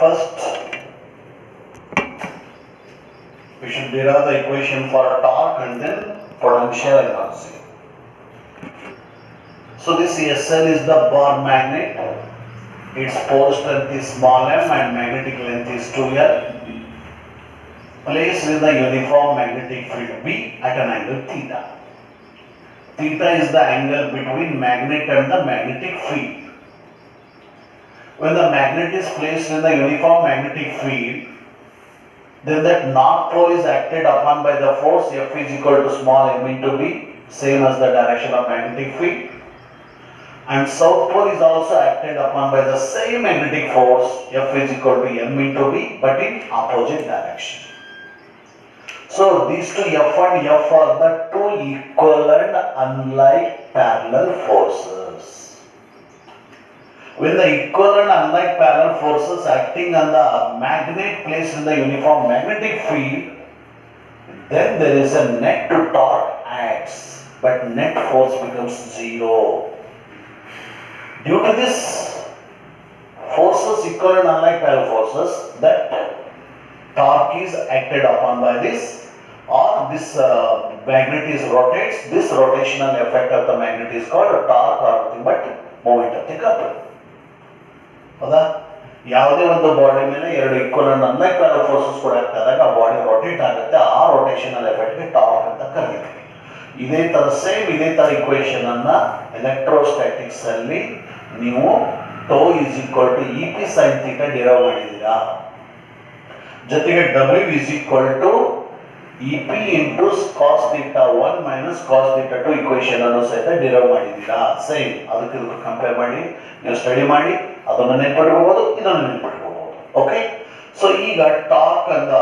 First, we should derive the equation for torque and then potential energy. So this SL is the bar magnet. Its pole strength is small m and magnetic length is 2L. Placed in the uniform magnetic field B at an angle theta. Theta is the angle between magnet and the magnetic field. When the magnet is placed in the uniform magnetic field, then that north pole is acted upon by the force F is equal to small m into B, same as the direction of magnetic field. And south pole is also acted upon by the same magnetic force F is equal to m into B, but in opposite direction. So these two F and F are the two equal and unlike parallel forces. When the equal and unlike parallel forces acting on the magnet placed in the uniform magnetic field, then there is a net to torque acts, but net force becomes zero. Due to this forces equal and unlike parallel forces, that torque is acted upon by this, or this magnet is rotates. This rotational effect of the magnet is called a torque or nothing but moment of the couple. ಹೌದಾ? ಯಾವುದೇ ಒಂದು body ಮೇಲೆ ಎರಡು equal and unlike parallel forces ಕೂಡ ಆಗ್ತಾದಾಗ ಆ body rotate ಆಗುತ್ತೆ, ಆ rotational ಎಫೆಕ್ಟ್ಗೆ torque ಅಂತ ಕರೀತೀವಿ. ಇದೇ ತರ ಇಕ್ವೇಶನ್ ಅನ್ನ ಎಲೆಕ್ಟ್ರೋಸ್ಟ್ಯಾಟಿಕ್ಸ್ ಅಲ್ಲಿ ನೀವು tau is equal to E P sine theta derive ಮಾಡಿದ್ದೀರಾ. ಜೊತೆಗೆ W is equal to E P into cos theta 1 minus cos theta 2 equation ಅನ್ನು ಸಹಿತ ಡಿರೈವ್ ಮಾಡಿದ್ದೀರಾ. ಸೇಮ್ ಅದಕ್ಕೆ ಕಂಪೇರ್ ಮಾಡಿ ನೀವು ಸ್ಟಡಿ ಮಾಡಿ ಅದನ್ನು ನೆನ್ಪಿಟ್ಕೋಬಹುದು, ಇದನ್ನು ನೆನ್ಪಿಟ್ಕೋಬಹುದು. ಓಕೆ, ಸೊ ಈಗ ಟಾರ್ಕ್ ಅಂದ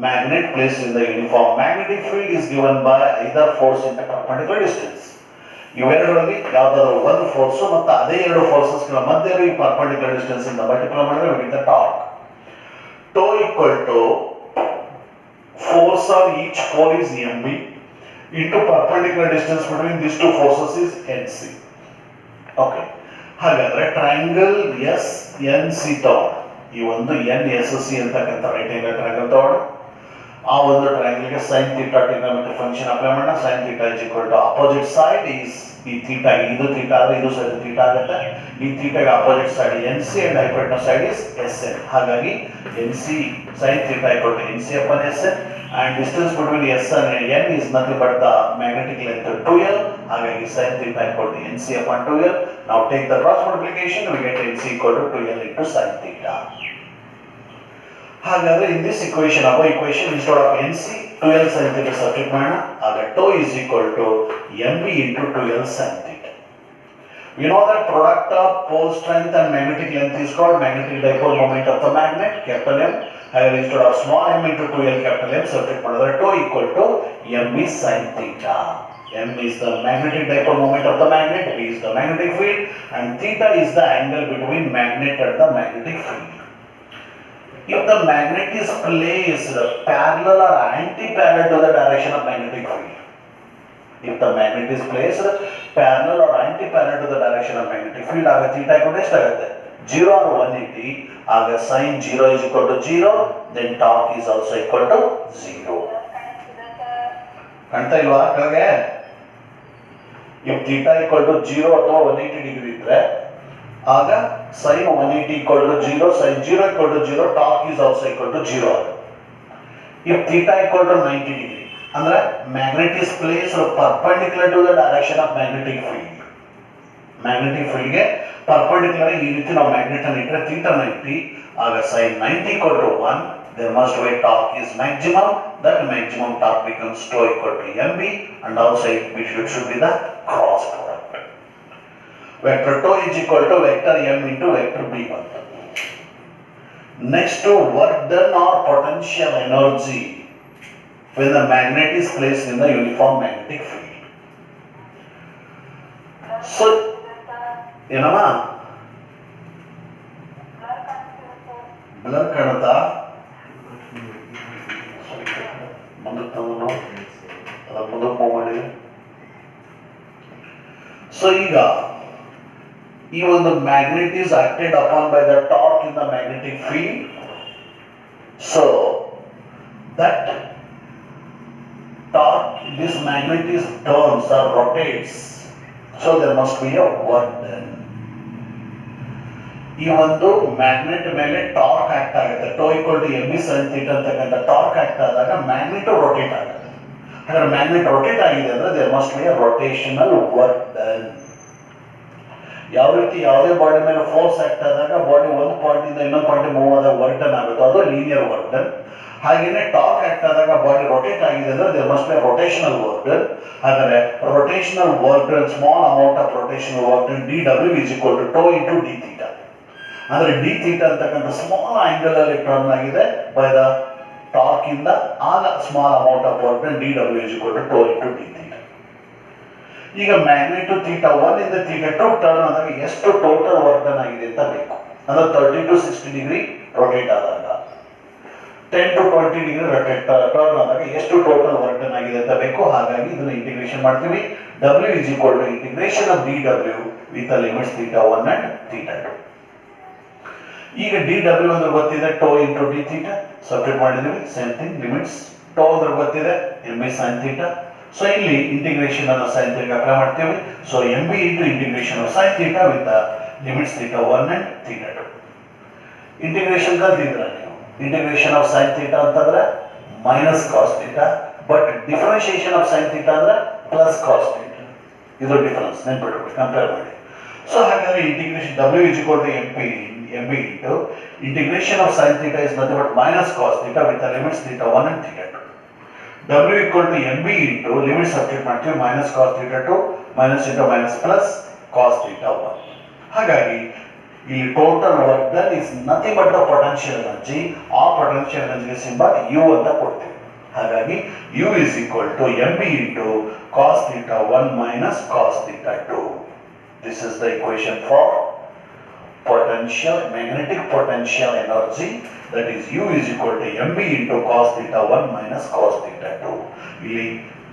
magnet placed in the uniform magnetic field is given by either force into perpendicular distance. ಇವೆರಡರಲ್ಲಿ ಯಾವ್ದಾದ್ರು ಒಂದು ಫೋರ್ಸ್ ಮತ್ತು ಅದೇ ಎರಡು ಫೋರ್ಸಸ್ ಮಧ್ಯೆ ಈ ಪರ್ಪೆಂಡಿಕ್ಯುಲರ್ ಡಿಸ್ಟೆನ್ಸ್ ಇಂದ ಮಲ್ಟಿಪ್ಲೈ ಮಾಡಿದ್ರೆ we get the torque. Tau equal to force on each pole is mb into perpendicular distance between these two forces is nc. Okay, ಹಾಗಾದ್ರೆ ಟ್ರಯಾಂಗಲ್ ಎಸ್ ಎನ್ ಸಿ ತಗೊಂಡು ಈ ಒಂದು N S C ಅಂತಕ್ಕಂಥ right angle triangle ತಗೊಂಡು ಆ ಒಂದು ಟ್ರಯಾಂಗಲ್ಗೆ sine theta trigonometric function apply ಮಾಡೋಣ. Sine theta is equal to opposite side is ಈ ಥೀಟಾಗೆ ಇದು ಥೀಟಾ ಆದರೆ ಇದು ಸೈಡ್ ಥೀಟಾ ಆಗುತ್ತೆ. ಈ ಥೀಟಾಗೆ opposite side N C and hypotenuse side is S N. ಹಾಗಾಗಿ N C sine theta equal to N C upon S N and distance between s and n is nothing but the magnetic length 2l. ಹಾಗಾಗಿ sin theta equal to nc upon 2l. Now take the cross multiplication, we get nc equal to 2l into sin theta. ಹಾಗಾದ್ರೆ in this equation, above equation, instead of nc 2l sin theta substitute ಮಾಡೋಣ. ಆಗ tau is equal to mb into 2l sin theta. We know that product of pole strength and magnetic length is called magnetic dipole moment of the magnet, capital M. Here instead of small m into 2l capital M, substitute ಮಾಡಿದ್ರೆ tau equal to mb sin theta. M is the magnetic dipole moment of the magnet, B is the magnetic field, and theta is the angle between magnet and the magnetic field. If the magnet is placed parallel or anti-parallel to the direction of magnetic field, if the magnet is placed parallel or anti-parallel to the direction of magnetic field, ಆಗ theta equal to ಎಷ್ಟಾಗುತ್ತೆ? 0 or 180. ಆಗ sin 0 is equal to 0, then torque is also equal to 0. ಕಾಣ್ತಾ ಇಲ್ವಾ ಕೆಳಗೆ? if theta equal to 0 ಅಥವಾ 180 degree ಇದ್ರೆ ಆಗ sin 180 equal to 0, sin 0 equal to 0, torque is also equal to 0. if theta equal to 90 degree ಅಂದ್ರೆ magnet is placed perpendicular to the direction of magnetic field. magnetic field ಗೆ perpendicular ಈ ರೀತಿ ನಾವು magnet ಅನ್ನು ಇಟ್ಟರೆ theta 90, ಆಗ sin 90 equal to 1, there must be torque is maximum. That maximum torque becomes tau equal to mb, and also it should be the cross product. Vector tau is equal to vector m into vector b1. Next to work done or potential energy when the magnet is placed in the uniform magnetic field. So, ಏನಮ್ಮ blur ಕಾಣುತ್ತಾ? ಮುಂದಕ್ಕೆ ತಂದು ಅದರ ಮುಂದಕ್ಕೆ move ಮಾಡಿ. So ಈಗ ಈ ಒಂದು magnet is acted upon by the torque in the magnetic field So that torque, this magnet is turns or rotates, so there must be a work done. ಈ ಒಂದು ಮ್ಯಾಗ್ನೆಟ್ ಮೇಲೆ ಟಾರ್ಕ್ ಆಕ್ಟ್ ಆಗುತ್ತೆ, tau equal to M B sine theta ಅಂತಕ್ಕಂಥ torque act ಆದಾಗ magnet rotate ಆಗುತ್ತೆ. ಹಾಗಾದ್ರೆ magnet rotate ಆಗಿದೆ ಅಂದ್ರೆ there must be a rotational work done. ಯಾವ ರೀತಿ ಯಾವುದೇ ಬಾಡಿ ಮೇಲೆ ಫೋರ್ಸ್ ಆಕ್ಟ್ ಆದಾಗ ಬಾಡಿ ಒಂದು ಪಾಯಿಂಟ್ ಇಂದ ಇನ್ನೊಂದು ಪಾಯಿಂಟ್ ಮೂವ್ ಆದಾಗ ವರ್ಕ್ ಡನ್ ಆಗುತ್ತೋ ಅದು ಲೀನಿಯರ್ ವರ್ಕ್ ಡನ್. ಹಾಗೇನೆ ಟಾರ್ಕ್ ಆಕ್ಟ್ ಆದಾಗ ಬಾಡಿ ರೊಟೇಟ್ ಆಗಿದೆ ಅಂದ್ರೆ there must be rotational work done. ಹಾಗಾದ್ರೆ rotational work done, small amount of rotational work done D W is equal to tau into D theta. ಅಂದ್ರೆ D theta ಅಂತಕ್ಕಂಥ small angle ಅಲ್ಲಿ turn ಆಗಿದೆ by the torque ಇಂದ, ಆಗ small amount of work done D W is equal to tau into D theta. ಈಗ magnet theta 1 ಇಂದ theta 2 turn ಆದಾಗ ಎಷ್ಟು ಟೋಟಲ್ ವರ್ಕ್ ಡನ್ ಆಗಿದೆ ಅಂತ ಬೇಕು. ಅಂದ್ರೆ 30 to 60 ಡಿಗ್ರಿ ರೊಟೇಟ್ ಆದಾಗ, 10 to 20 ಡಿಗ್ರಿ ರೊಟೇಟ್ ಟರ್ನ್ ಆದಾಗ ಎಷ್ಟು ಟೋಟಲ್ ವರ್ಕ್ ಡನ್ ಆಗಿದೆ ಅಂತ ಬೇಕು. ಹಾಗಾಗಿ ಇದನ್ನ ಇಂಟಿಗ್ರೇಷನ್ ಮಾಡ್ತೀವಿ. W is equal to integration of D W with the limits theta 1 and theta 2. ಈಗ ಡಿ ಡಬ್ಲ್ಯೂ ಅಂದ್ರೆ ಗೊತ್ತಿದೆ, tau into D theta, substitute ಮಾಡಿದ್ವಿ, ಸೇಮ್ ಥಿಂಗ್ ಲಿಮಿಟ್ಸ್. ಟೋ ಅಂದ್ರೆ ಗೊತ್ತಿದೆ, M B sine theta. So ಇಲ್ಲಿ integration ಅನ್ನು sine theta apply ಮಾಡ್ತೀವಿ. So M B into integration of sine theta with the limits theta 1 and theta 2. Integration ಕಲ್ತಿದ್ರ ನೀವು, integration of sine theta ಅಂತಂದ್ರೆ minus cos theta, but differentiation of sine theta ಅಂದ್ರೆ plus cos theta. ಇದು difference ನೆನ್ಪಿಟ್ಬಿಡಿ, compare ಮಾಡಿ. So ಹಾಗಾದ್ರೆ integration W is equal to M B into integration of sine theta is nothing but minus cos theta with the limits theta 1 and theta 2. W equal to M B into limit substitute ಮಾಡ್ತೀವಿ, minus cos theta 2 minus into minus plus cos theta 1. ಹಾಗಾಗಿ ಇಲ್ಲಿ total work done is nothing but the potential energy. ಆ potential energy symbol U ಅಂತ ಕೊಡ್ತೀವಿ. ಹಾಗಾಗಿ U is equal to M B into cos theta 1 minus cos theta 2. This is the equation for potential, magnetic potential energy, that is U is equal to mb into cos theta 1 minus cos theta 2. ಇಲ್ಲಿ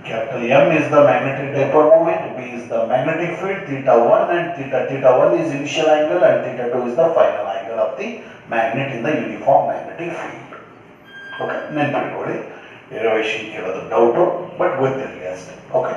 capital M is the magnetic dipole moment, B is the magnetic field, theta 1 and theta 1 is initial angle and theta 2 is the final angle of the magnet in the uniform magnetic field. Okay, ನೆನಪಿಟ್ಕೊಳ್ಳಿ, derivation ಕೇಳೋದು doubt, but ಗೊತ್ತಿರಲಿ ಅಷ್ಟೇ. Okay.